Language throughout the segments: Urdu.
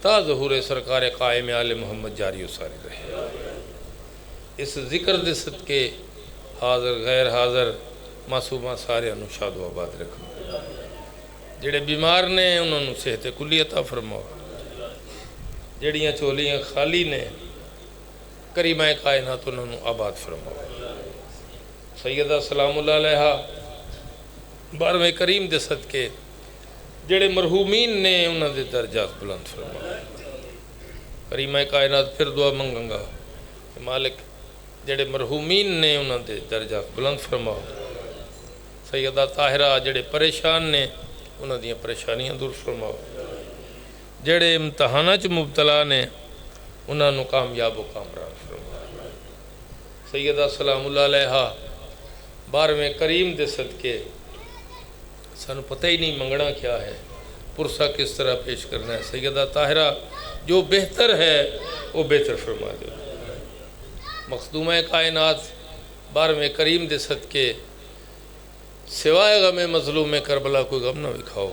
تا ظہور سرکار قائم آل محمد جاری و ساری رہے۔ اس ذکر دے صدقے حاضر غیر حاضر معصومہ سارے انہوں شاد و آباد رکھو۔ جڑے بیمار نے انہوں نے صحت کلی عطا فرماؤ، جڑیاں چولیاں خالی نے کریمہ کائنات انہوں نے آباد فرماؤ۔ سیدہ سلام اللہ علیہ بارہویں کریم دے صدقے جڑے مرحومین نے انہوں دے درجات بلند فرماؤ۔ کریمہ کائنات پھر دعا منگاں گا کہ مالک جڑے مرحومین نے انہوں دے درجات بلند فرماؤ۔ سیدہ طاہرہ جڑے پریشان نے انہوں دیاں پریشانیاں دور فرماؤ۔ جڑے امتحانہ چ مبتلا نے انہوں نے کامیاب و کامران فرماؤ۔ سیدہ سلام اللہ علیہ بارہویں کریم دے صدقے سانو پتہ ہی نہیں منگنا کیا ہے، پرسہ کس طرح پیش کرنا ہے۔ سیدہ طاہرہ جو بہتر ہے وہ بہتر فرما دو۔ مخدومہ کائنات بارہویں کریم دے صدقے سوائے غم مظلوم کربلا کوئی غم نہ دکھاؤ۔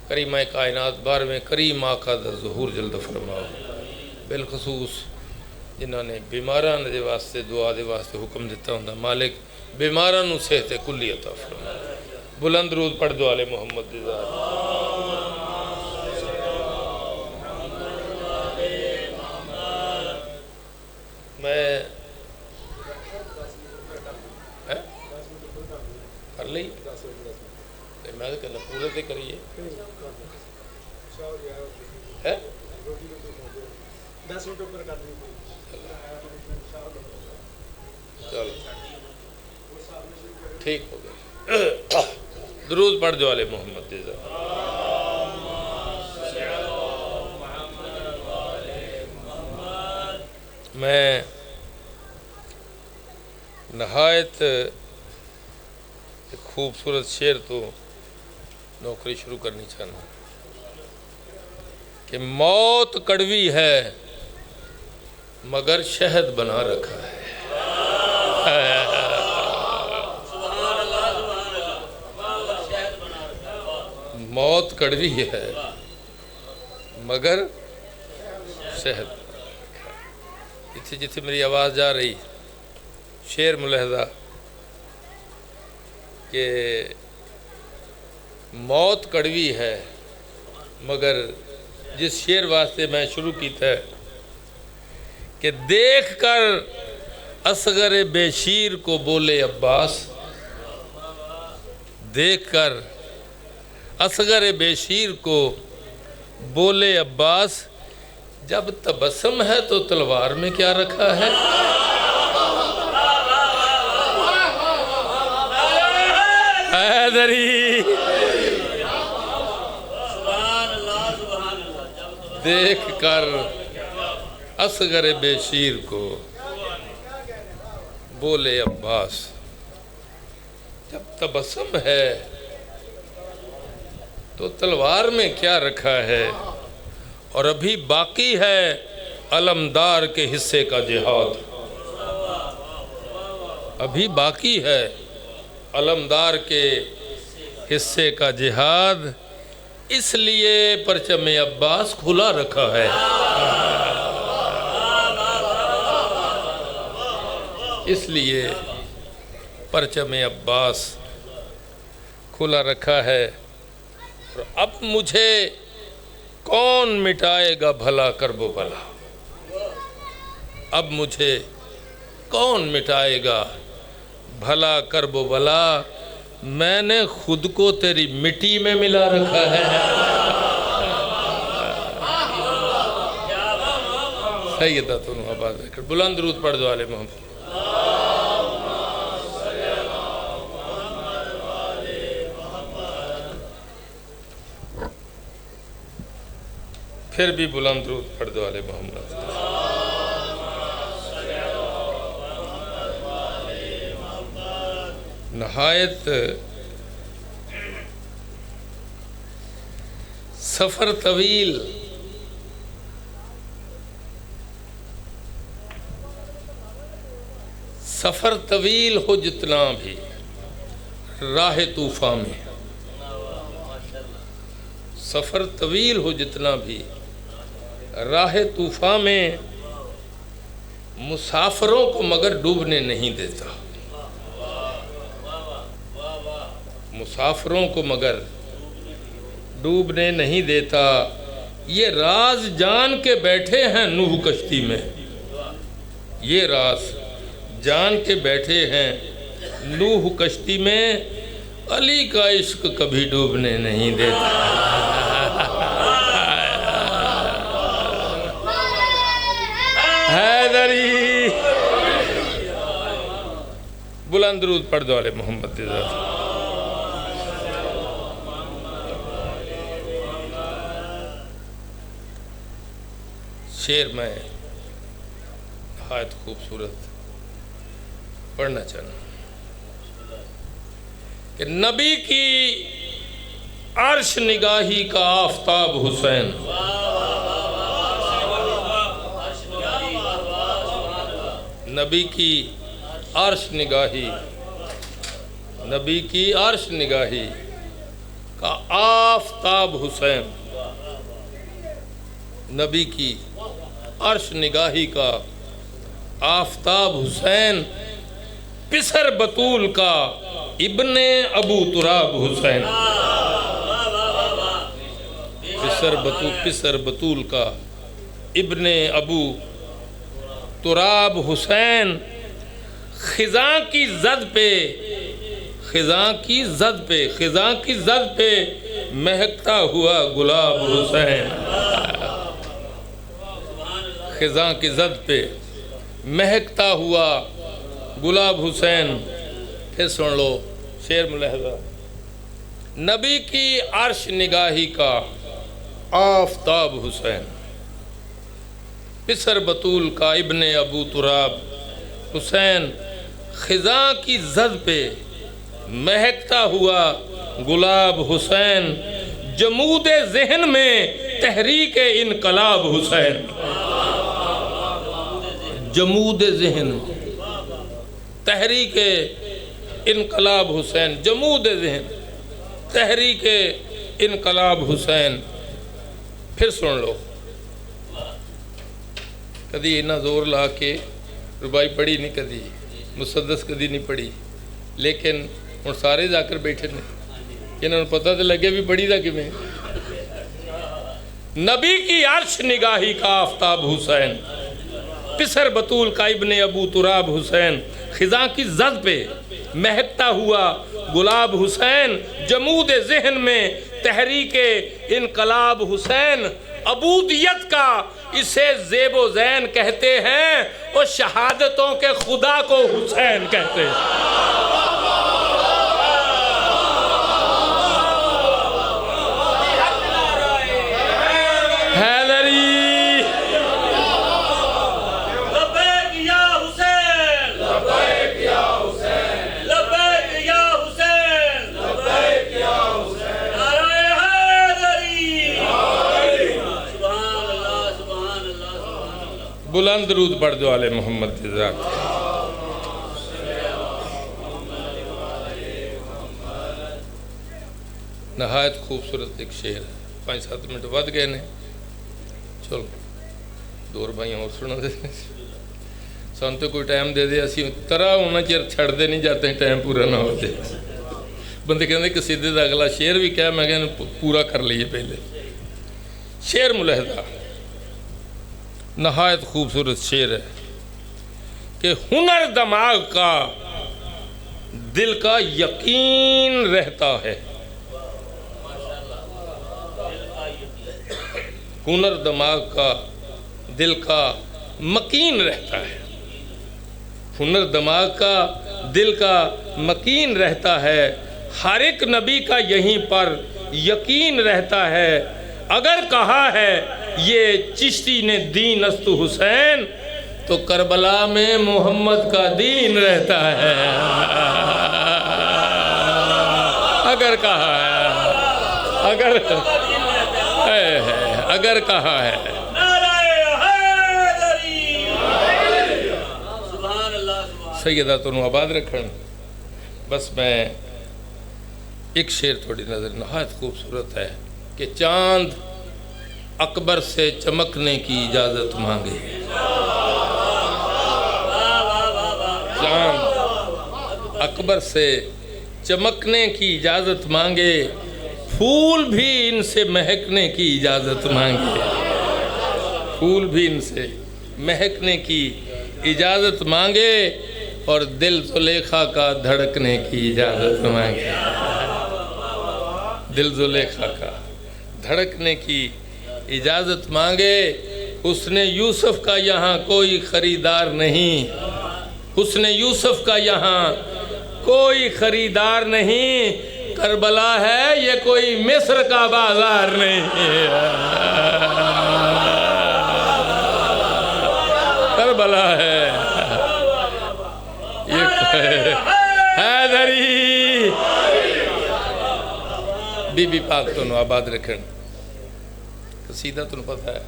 کریمہ کائنات بارہویں کریم آقا دا ظہور جلد فرماؤ۔ بالخصوص جنہوں نے بیماران دے واسطے دعا دے واسطے حکم دیتا ہوں مالک بیماران صحت کلی عطا فرماؤ۔ بلند درود پڑھ دو آل محمد دی ذات۔ میں کر لئی میں کہنا پورے تے کریے چلو ٹھیک ہو گیا۔ درود پڑھ دو آل محمد دی ذات۔ میں نہایت خوبصورت شعر تو نوکری شروع کرنی چاہنا کہ موت کڑوی ہے مگر شہد بنا رکھا ہے۔ موت کڑوی ہے مگر شہد جتھے جتھے میری آواز جا رہی شعر ملاحظہ کہ موت کڑوی ہے مگر جس شعر واسطے میں شروع کیتا ہے کہ دیکھ کر اصغر بے شیر کو بولے عباس، دیکھ کر اصغر بے شیر کو بولے عباس جب تبسم ہے تو تلوار میں کیا رکھا ہے۔ حیدری دیکھ کر اصغر بے شیر کو بولے عباس جب تبسم ہے تو تلوار میں کیا رکھا ہے۔ اور ابھی باقی ہے علمدار کے حصے کا جہاد، ابھی باقی ہے علمدار کے حصے کا جہاد، اس لیے پرچم عباس کھلا رکھا ہے۔ اس لیے پرچم عباس کھلا رکھا ہے۔ اور اب مجھے کون مٹائے گا بھلا کرب و بلا، اب مجھے کون مٹائے گا بھلا کرب و بلا، میں نے خود کو تیری مٹی میں ملا رکھا ہے۔ سیدہ تنو آباد رکھر بلند درود پڑھ دو آل محمد۔ پھر بھی بلند درود پڑھ دو آل محمد۔ نہایت سفر طویل سفر طویل ہو جتنا بھی راہ طوفان میں سفر طویل ہو جتنا بھی، راہ طوفان میں مسافروں کو مگر ڈوبنے نہیں دیتا، مسافروں کو مگر ڈوبنے نہیں دیتا۔ یہ راز جان کے بیٹھے ہیں نوح کشتی میں، یہ راز جان کے بیٹھے ہیں نوح کشتی میں، علی کا عشق کبھی ڈوبنے نہیں دیتا۔ حیدری بلند درود پڑھ دو علی محمد کی ذات۔ شعر میں نہایت خوبصورت پڑھنا چاہنا کہ نبی کی عرش نگاہی کا آفتاب حسین، نبی کی عرش نگاہی، نبی کی عرش نگاہی کا آفتاب حسین، نبی کی عرش نگاہی کا آفتاب حسین، پسر بطول کا ابن ابو تراب حسین، پسر بطول کا ابن ابو تراب حسین، خزاں کی زد پہ، خزاں کی زد پہ، خزاں کی زد پہ مہکتا ہوا گلاب حسین، خزاں کی زد پہ مہکتا ہوا گلاب حسین۔ پھر سن لو شعر ملاحظہ، نبی کی عرش نگاہی کا آفتاب حسین، پسر بطول کا ابن ابو تراب حسین، خزاں کی زد پہ مہکتا ہوا گلاب حسین، جمود ذہن میں تحریک انقلاب حسین، جمود ذہن تحریک انقلاب حسین، جمود ذہن تحریک انقلاب حسین۔ پھر سن لو، کدی اتنا زور لا کے ربائی پڑھی نہیں، کدی مسدس کدی نہیں پڑھی، لیکن ہن سارے جا کر بیٹھے نے، انہوں نے پتہ تو لگے بھی پڑھی دا کہ میں نبی کی عرش نگاہی کا آفتاب حسین، پسر بطول کا ابن ابو تراب حسین، خزاں کی زد پہ مہکتا ہوا گلاب حسین، جمود ذہن میں تحریک انقلاب حسین، عبودیت کا اسے زیب و زین کہتے ہیں اور شہادتوں کے خدا کو حسین کہتے ہیں۔ بلند درود پڑھ دو علی محمد کی ذات۔ نہایت خوبصورت ایک شعر، 5-7 منٹ ود گئے نے، چلو دور بھائی اور سنا دے، سن تو کوئی ٹائم دے دے، اسی طرح ہونا چیر چھڑ دے نہیں جاتے ہیں، ٹائم پورا نہ ہوتے بندے کہتے کہ سیدھے دا اگلا شعر بھی کیا، میں کہنے پورا کر لیے پہلے۔ شعر ملاحظہ، نہایت خوبصورت شعر ہے کہ ہنر دماغ کا دل کا یقین رہتا ہے، ہنر دماغ کا دل کا مکین رہتا ہے، ہنر دماغ کا دل کا مکین رہتا ہے، ہر ایک نبی کا یہیں پر یقین رہتا ہے، اگر کہا ہے یہ چشتی نے دین است حسین تو کربلا میں محمد کا دین رہتا ہے، اگر کہا ہے، اگر کہا ہے۔ سیدہ تنو آباد رکھن۔ بس میں ایک شعر تھوڑی نظر نہایت خوبصورت ہے کہ چاند اکبر سے چمکنے کی اجازت مانگے، چاند اکبر سے چمکنے کی اجازت مانگے، پھول بھی ان سے مہکنے کی اجازت مانگے، پھول بھی ان سے مہکنے کی اجازت مانگے، اور دل زلیخا کا دھڑکنے کی اجازت مانگے، دل زلیخا کا دھڑکنے کی اجازت مانگے۔ حسن یوسف کا یہاں کوئی خریدار نہیں، حسن یوسف کا یہاں کوئی خریدار نہیں، کربلا ہے یہ کوئی مصر کا بازار نہیں، کربلا ہے یہ حیدری۔ بی بی پاک تو آباد رکھن قصیدہ تو پتہ ہے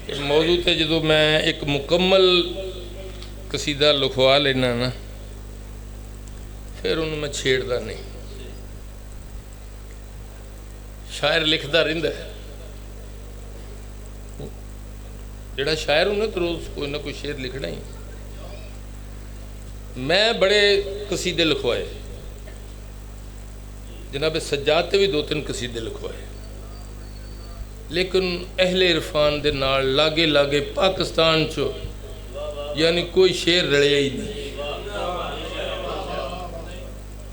کہ موضوع تے جدو میں ایک مکمل قصیدہ لکھوا لینا نا پھر انہوں میں چھیڑتا نہیں، شاعر لکھتا رہتا ہے، جڑا شاعر انہیں تو روز کوئی نہ کوئی شعر لکھنا ہی۔ میں بڑے قصیدے لکھوائے، جناب سجاد تے بھی 2-3 قصیدے لکھوائے، لیکن اہل عرفان دے نال لاگے لاگے پاکستان چو یعنی کوئی شعر رڑیا ہی نہیں،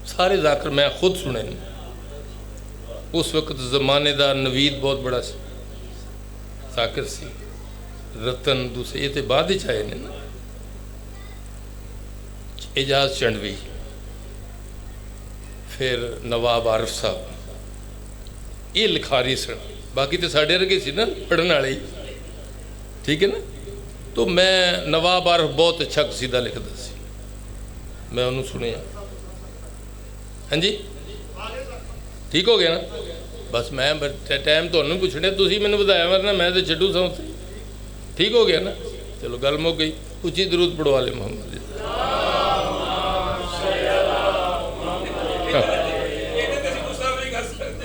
سارے ذاکر میں خود سنے نہیں۔ اس وقت زمانے دا نوید بہت بڑا ذاکر سی، رتن دوسرے یہ تے بعد ہی چاہے نہیں نا، اعجاز چنڈوی، پھر نواب عارف صاحب، یہ لکھاری سن، باقی تو ساڑھے رکھے سی نا پڑھنے والے ہی، ٹھیک ہے نا۔ تو میں نواب عارف بہت اچھا قصیدہ لکھتا سی، میں انہوں سنے ہاں جی ٹھیک ہو گیا نا۔ بس میں ٹائم تو انہوں پوچھنے تسی میں نے بتایا ورنہ میں تو چھڈو ساؤں سے، ٹھیک ہو گیا نا۔ چلو گل مک گئی، اچھی درود پڑھو والے محمد۔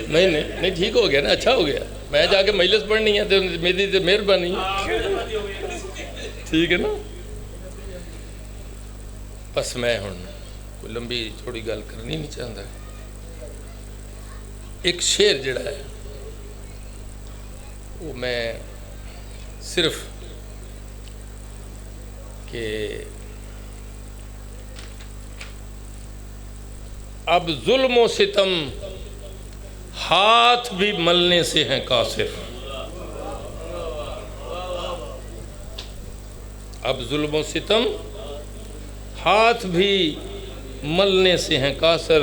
نہیں ٹھیک ہو گیا نا، اچھا ہو گیا، میں جا کے مجلس پڑھنی ہے تو میری تو مہربانی ہے، ٹھیک ہے نا۔ بس میں ہوں کوئی لمبی تھوڑی گل کرنی نہیں چاہتا۔ ایک شعر جڑا ہے وہ میں صرف کہ اب ظلم و ستم ہاتھ بھی ملنے سے ہیں قاصر، اب ظلم و ستم ہاتھ بھی ملنے سے ہیں قاصر،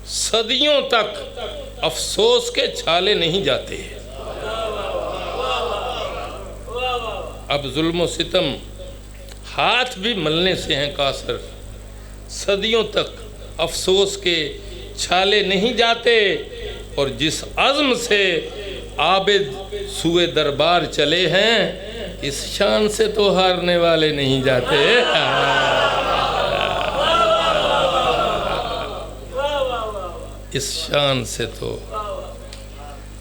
صدیوں تک افسوس کے چھالے نہیں جاتے، اب ظلم و ستم ہاتھ بھی ملنے سے ہیں قاصر، صدیوں تک افسوس کے چھالے نہیں جاتے، اور جس عزم سے عابد سوئے دربار چلے ہیں اس شان سے تو ہارنے والے نہیں جاتے۔ اس شان سے تو،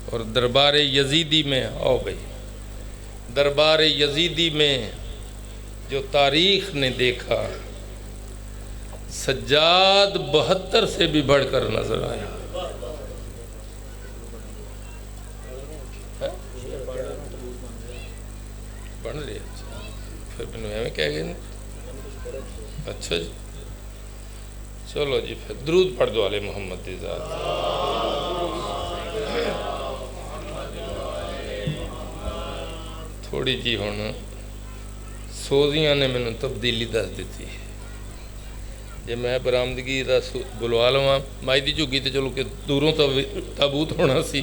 اور دربار یزیدی میں آؤ بھائی، دربار یزیدی میں جو تاریخ نے دیکھا سجاد 72 سے بھی بڑھ کر نظر آیا۔ بڑھ رہی ہے پھر میں ہمیں کہہ گئے اچھا جی، چلو جی پھر درود پڑھ دو علی محمد دی ذات۔ تھوڑی جی ہوں سوزیاں نے میں نے تبدیلی دس دیتی، جی میں برامدگی دا بلوا لواں مائی دی جھگی تے چلو کہ دوروں تابوت ہونا سی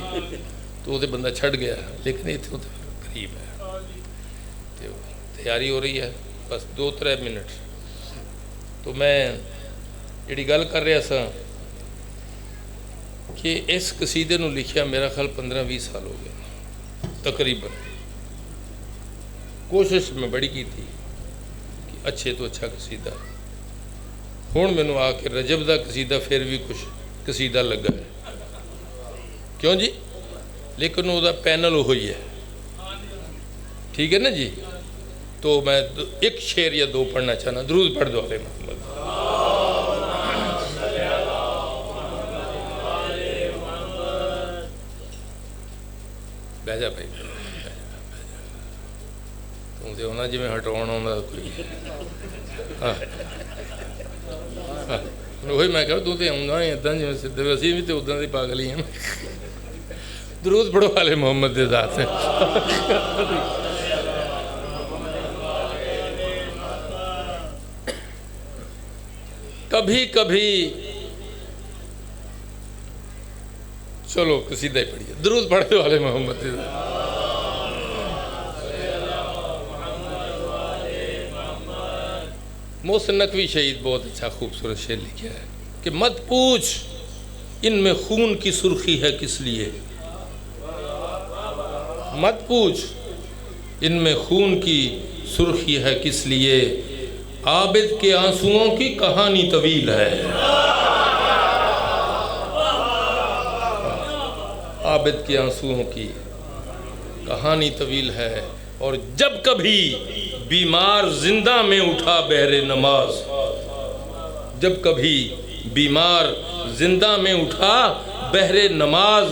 تو وہ بندہ چھڑ گیا، لیکن اتنے قریب ہے، تیاری ہو رہی ہے بس 2-3 منٹ۔ تو میں جڑی گل کر رہا سا کہ اس قصیدے نو لکھیا میرا خیال 15-20 سال ہو گئے تقریباً، کوشش میں بڑی کی تھی کہ اچھے تو اچھا قصیدہ، ہوں میں نے آ کے رجب دا قصیدہ پھر بھی کچھ قصیدہ لگا ہے، کیوں جی؟ لیکن وہ پینل وہی ہے، ٹھیک ہے نا جی؟ تو میں ایک شعر یا دو پڑھنا چاہنا، درود پڑھ دو علیہ محمد۔ بیجا بھائی تم سے ہونا جی میں ہٹاؤنا ہونا کوئی وہی میں کہا تو تے ہونا ہی ادھا جی میں سدھے وسیع بھی تے ادھا دی پاگلی ہیں۔ درود پڑھو علیہ محمد دے ذات سے۔ کبھی کبھی چلو قصیدہ ہی پڑھیے، درود پڑھ دو علیہ محمد دے ذات۔ محسن نقوی شہید بہت اچھا خوبصورت شعر لکھا ہے کہ مت پوچھ ان میں خون کی سرخی ہے کس لیے، مت پوچھ ان میں خون کی سرخی ہے کس لیے، عابد کے آنسوؤں کی کہانی طویل ہے، عابد کے آنسوؤں کی کہانی طویل ہے، اور جب کبھی بیمار زندہ میں اٹھا بہر نماز، جب کبھی بیمار زندہ میں اٹھا بہر نماز،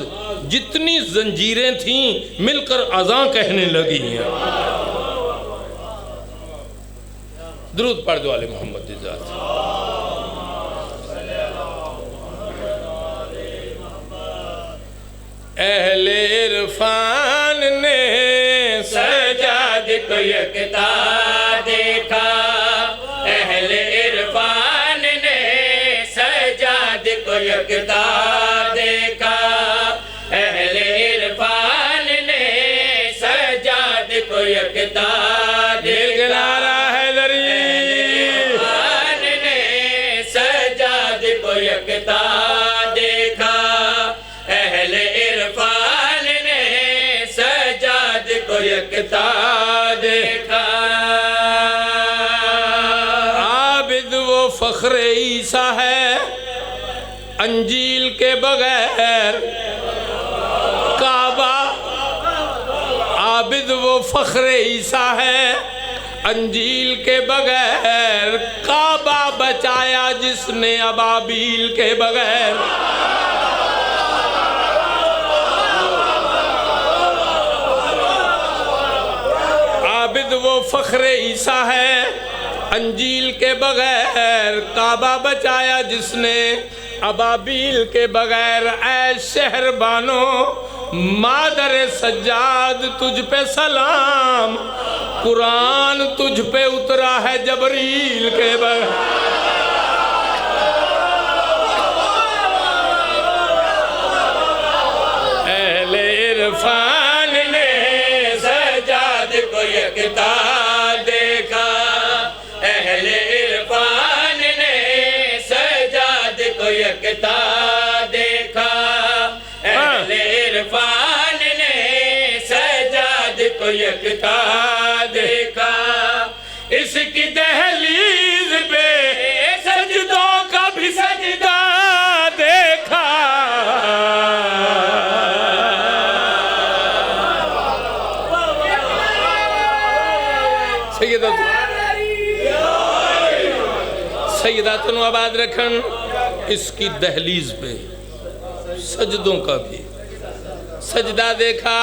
جتنی زنجیریں تھیں مل کر اذان کہنے لگی ہیں۔ درود پڑھ دو علیہ محمد دی ذات۔ اہل عرفان نے سجاد کو یکتا دیکھا، اہل عرفان نے سجاد کو یکتا دیکھا، اہل عرفان نے سجاد کو یکتا دیکھا، اہل عرفان نے سجاد کو یکتا دیکھا، اہل عرفان نے سجاد کو یکتا دیکھا۔ عابد وہ فخر عیسیٰ ہے انجیل کے بغیر، کعبہ عابد وہ فخر عیسیٰ ہے انجیل کے بغیر، کعبہ بچایا جس نے ابابیل کے بغیر۔ عابد وہ فخر عیسیٰ ہے انجیل کے بغیر، کعبہ بچایا جس نے ابابیل کے بغیر۔ اے شہر بانو مادر سجاد تجھ پہ سلام، قرآن تجھ پہ اترا ہے جبریل کے بغیر۔ اہل عرفان نے سجاد کو یکتا دیکھا، اہل عرفان نے سجاد کو یکتا دیکھا، اہل عرفان نے سجاد کو یکتا دیکھا۔ اس کی دہلیز پہ سجدوں کا بھی سجدہ دیکھا، سیداتن آباد رکھن اس کی دہلیز پہ سجدوں کا بھی سجدہ دیکھا۔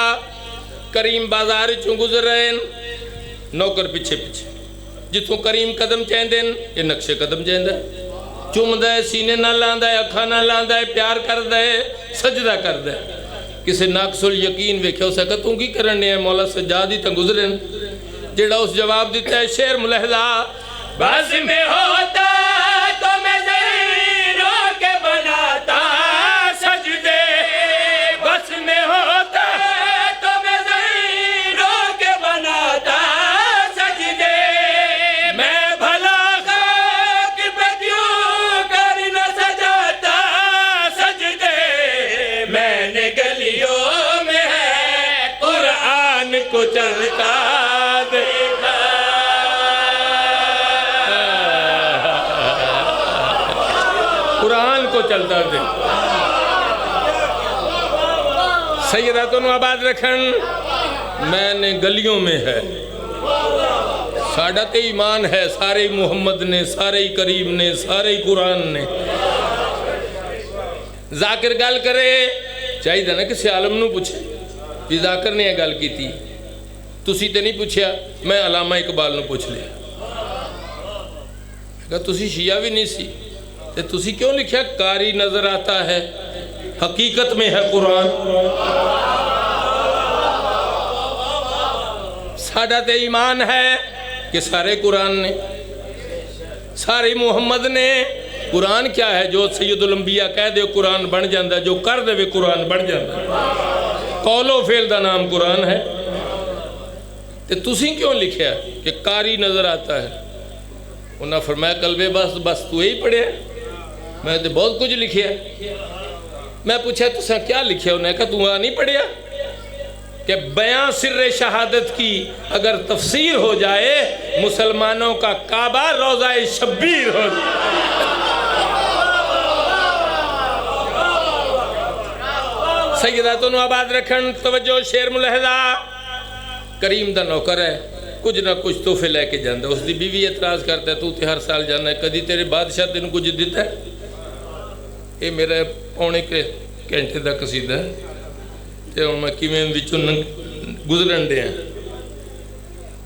کریم بازار چوں گزر رہے نوکر پیچھے پیچھے، جتوں کریم قدم چاہندے یہ نقش قدم چاہندہ ہے، چوم دے سینے نہ لاندہ ہے، اکھا نہ لاندہ ہے، پیار کر دے، سجدہ کر دے۔ کسی ناقص الیقین ویکھے ہو سکتا توں کی کرنے ہیں مولا سجادی تاں گزرن، جیڑا اس جواب دیتا ہے شعر ملحظہ، بس میں ہوتا تو میں زہروں کے بناتا سجدے، بس میں ہوتا تو میں زہروں کے بناتا سجدے، میں بھلا خاک پہ کیوں کر نہ سجاتا سجدے، میں نے گلیوں میں ہے قرآن کو چلتا دیکھا۔ قرآن کو چلتا دیکھا، سیدہ نو آباد رکھن میں نے گلیوں میں ہے ساڑھا تے ایمان ہے سارے محمد نے سارے کریم نے سارے قرآن نے ذاکر گل کرے چاہیے تھا نا کسی عالم نو پوچھے کہ ذاکر نے یہ گل کی تھی تسی تے نہیں پوچھیا میں علامہ اقبال نو پوچھ لیا کہا تسی شیعہ بھی نہیں سی تے تسی کیوں لکھیا کاری نظر آتا ہے حقیقت میں ہے قرآن ساڑھا تے ایمان ہے کہ سارے قرآن نے سارے محمد نے قرآن کیا ہے جو سید الانبیاء کہہ دے قرآن بن جاندہ جو کر دے قرآن بن جاندہ قول و فعل دا نام قرآن ہے تے تسی کیوں لکھیا کہ قاری نظر آتا ہے انہاں فرمایا قلبِ بس تو ہی پڑھے میں تے بہت کچھ لکھیا میں پوچھا تسا کیا لکھیا انہیں کہا تو نہیں پڑھیا کہ بیان سر شہادت کی اگر تفسیر ہو جائے مسلمانوں کا کعبہ روضہ شبیر ہو جائے سیدہ نو آباد رکھن توجہ شیر ملحظہ کریم دا نوکر ہے کچھ نہ کچھ تحفے لے کے جاندہ اس دی بیوی اعتراض کرتا ہے تو تے ہر سال جانا ہے کدی تیرے بادشاہ تین کچھ دیتا ہے یہ میرا پونے کے گھنٹے دا قصیدہ ہے تے ان میں کیویں وچوں گزرن دے ہیں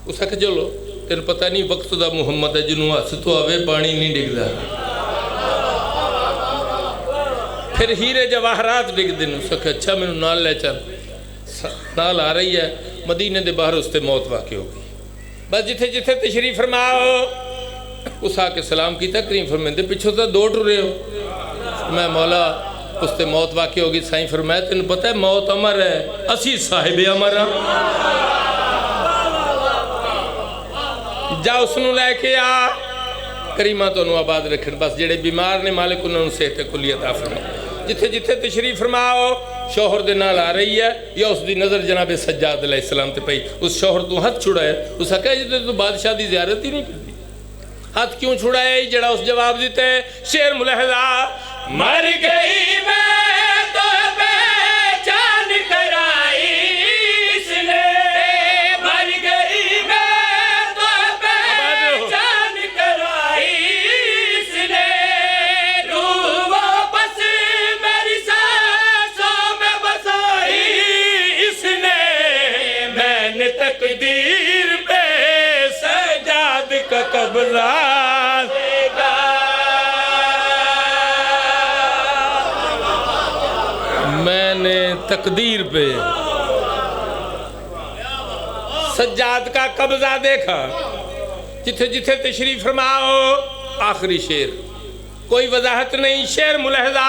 اس آکھا چلو تین پتہ نہیں وقت دا محمد ہے جنہوں ہاتھ تو آوے پانی نہیں ڈگ دا پھر ہیرے جواہرات ڈگ دن اس آکھا اچھا میں نال لے چل نال آ رہی ہے مدینے دے باہر اس تے موت واقع ہوگی بس جتھے جتھے تشریف فرماؤ اس آکے سلام کیتا کریم فرمیندے پچھو تا دو ٹرے ہو میں مولا اس تے موت واقع ہوگی سائیں فرمایا تین پتہ ہے موت امر ہے اسی صاحب امر ہیں جا اس نو لے کے آ کریمہ تو نو آباد رکھن بس جڑے بیمار نے مالک انہوں صحت کلی عطا فرمائے جتھے جتھے تشریف فرماؤ شوہر دے نال آ رہی ہے یا اس دی نظر جناب سجاد علیہ السلام تے پئی اس شوہر تو ہاتھ چھڑا ہے اس کہا جتے تو بادشاہ دی زیارت ہی نہیں کرتی ہاتھ کیوں چھڑا ہے جڑا اس جواب دیتے شیر ملحظہ مر گئی میں تو پہچان کرائی اس نے مر گئی میں تو پہچان کرائی اس نے روح واپس میری سانسوں میں بسائی اس نے میں نے تقدیر پہ سجاد کا قبضہ میں نے تقدیر پہ سجاد کا قبضہ دیکھا جتھے جتھے تشریف فرماؤ آخری شیر کوئی وضاحت نہیں شیر ملحظہ